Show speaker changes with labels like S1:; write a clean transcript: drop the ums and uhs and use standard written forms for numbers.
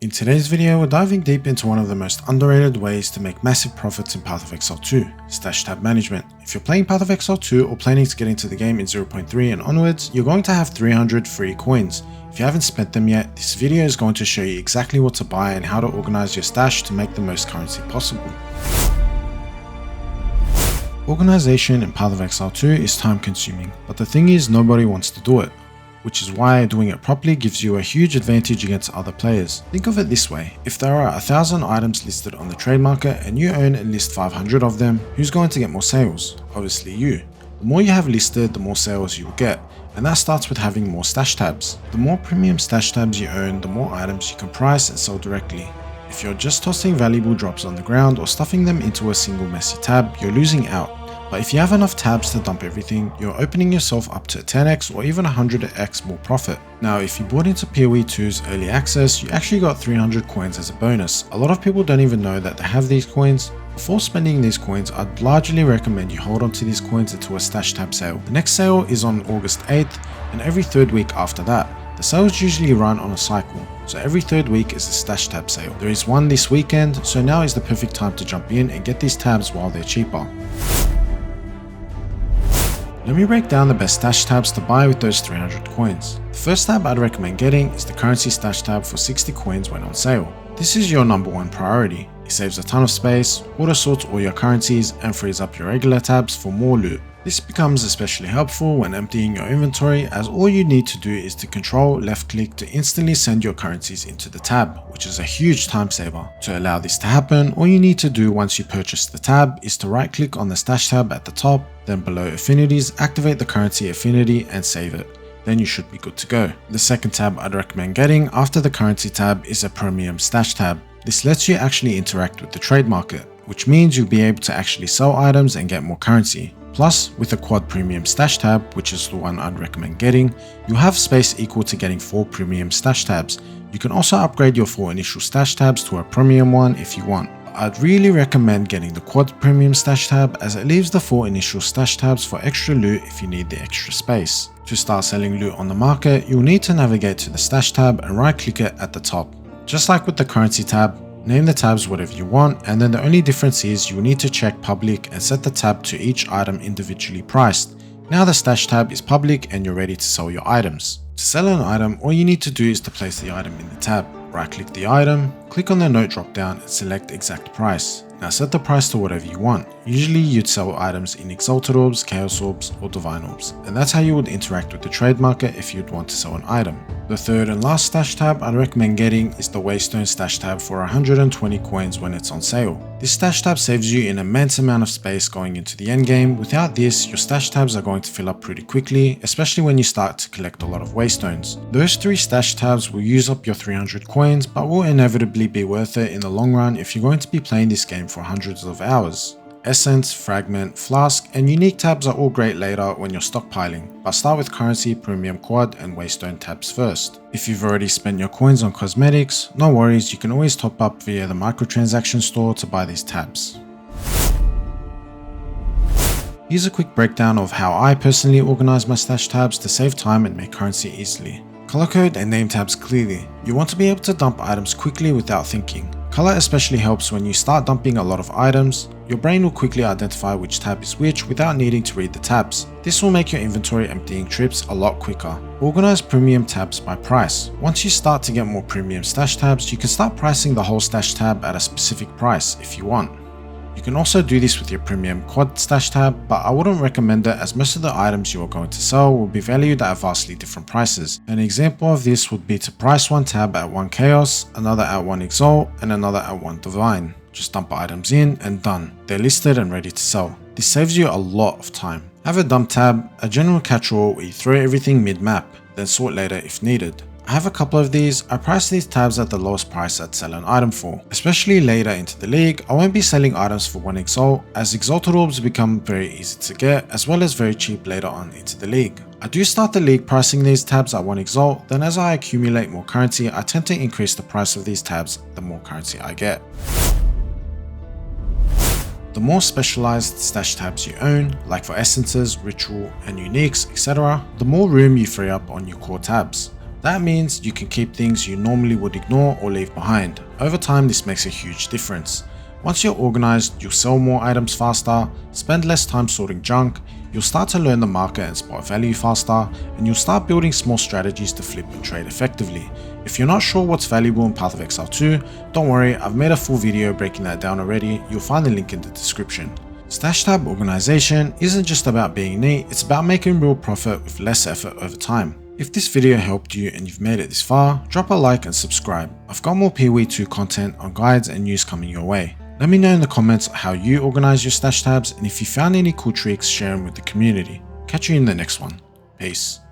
S1: In today's video, we're diving deep into one of the most underrated ways to make massive profits in Path of Exile 2, stash tab management. If you're playing Path of Exile 2 or planning to get into the game in 0.3 and onwards, you're going to have 300 free coins. If you haven't spent them yet, this video is going to show you exactly what to buy and how to organize your stash to make the most currency possible. Organization in Path of Exile 2 is time consuming, but the thing is nobody wants to do it, which is why doing it properly gives you a huge advantage against other players. Think of it this way, if there are 1,000 items listed on the trade market and you own at least 500 of them, who's going to get more sales? Obviously you. The more you have listed, the more sales you will get, and that starts with having more stash tabs. The more premium stash tabs you own, the more items you can price and sell directly. If you're just tossing valuable drops on the ground or stuffing them into a single messy tab, you're losing out. But if you have enough tabs to dump everything, you're opening yourself up to 10x or even 100x more profit. Now, if you bought into PoE 2's early access, you actually got 300 coins as a bonus. A lot of people don't even know that they have these coins. Before spending these coins, I'd largely recommend you hold on to these coins until a stash tab sale. The next sale is on August 8th and every third week after that. The sales usually run on a cycle, so every third week is a stash tab sale. There is one this weekend, so now is the perfect time to jump in and get these tabs while they're cheaper. Let me break down the best stash tabs to buy with those 300 coins. The first tab I'd recommend getting is the currency stash tab for 60 coins when on sale. This is your number one priority. It saves a ton of space, auto sorts all your currencies, and frees up your regular tabs for more loot. This becomes especially helpful when emptying your inventory, as all you need to do is to control left click to instantly send your currencies into the tab, which is a huge time saver. To allow this to happen, all you need to do once you purchase the tab is to right click on the stash tab at the top, then below affinities, activate the currency affinity and save it. Then you should be good to go. The second tab I'd recommend getting after the currency tab is a premium stash tab. This lets you actually interact with the trade market, which means you'll be able to actually sell items and get more currency. Plus, with the quad premium stash tab, which is the one I'd recommend getting, you'll have space equal to getting 4 premium stash tabs. You can also upgrade your 4 initial stash tabs to a premium one if you want. I'd really recommend getting the quad premium stash tab, as it leaves the 4 initial stash tabs for extra loot if you need the extra space. To start selling loot on the market, you'll need to navigate to the stash tab and right click it at the top. Just like with the currency tab, name the tabs whatever you want, and then the only difference is you'll need to check public and set the tab to each item individually priced. Now the stash tab is public and you're ready to sell your items. To sell an item, all you need to do is to place the item in the tab. Right click the item, click on the note drop down and select exact price. Now set the price to whatever you want. Usually you'd sell items in Exalted Orbs, Chaos Orbs or Divine Orbs, and that's how you would interact with the trade market if you'd want to sell an item. The third and last stash tab I'd recommend getting is the Waystone stash tab for 120 coins when it's on sale. This stash tab saves you an immense amount of space going into the endgame. Without this, your stash tabs are going to fill up pretty quickly, especially when you start to collect a lot of Waystones. Those 3 stash tabs will use up your 300 coins, but will inevitably be worth it in the long run if you're going to be playing this game for hundreds of hours. Essence, Fragment, Flask, and Unique tabs are all great later when you're stockpiling, but start with Currency, Premium Quad, and Waystone tabs first. If you've already spent your coins on cosmetics, no worries, you can always top up via the microtransaction store to buy these tabs. Here's a quick breakdown of how I personally organize my stash tabs to save time and make currency easily. Color code and name tabs clearly. You want to be able to dump items quickly without thinking. Color especially helps when you start dumping a lot of items. Your brain will quickly identify which tab is which without needing to read the tabs. This will make your inventory emptying trips a lot quicker. Organize premium tabs by price. Once you start to get more premium stash tabs, you can start pricing the whole stash tab at a specific price if you want. You can also do this with your premium quad stash tab, but I wouldn't recommend it as most of the items you are going to sell will be valued at vastly different prices. An example of this would be to price one tab at 1 Chaos, another at 1 Exalt, and another at 1 Divine. Just dump items in and done. They're listed and ready to sell. This saves you a lot of time. Have a dump tab, a general catch-all where you throw everything mid-map, then sort later if needed. I have a couple of these. I price these tabs at the lowest price I'd sell an item for. Especially later into the league, I won't be selling items for 1 Exalt, as Exalted Orbs become very easy to get, as well as very cheap later on into the league. I do start the league pricing these tabs at 1 Exalt, then as I accumulate more currency, I tend to increase the price of these tabs the more currency I get. The more specialized stash tabs you own, like for essences, ritual, and uniques, etc., the more room you free up on your core tabs. That means you can keep things you normally would ignore or leave behind. Over time, this makes a huge difference. Once you're organized, you'll sell more items faster, spend less time sorting junk, you'll start to learn the market and spot value faster, and you'll start building small strategies to flip and trade effectively. If you're not sure what's valuable in Path of Exile 2, don't worry, I've made a full video breaking that down already. You'll find the link in the description. Stash tab organization isn't just about being neat, it's about making real profit with less effort over time. If this video helped you and you've made it this far, drop a like and subscribe. I've got more PoE2 content on guides and news coming your way. Let me know in the comments how you organize your stash tabs, and if you found any cool tricks, share them with the community. Catch you in the next one. Peace.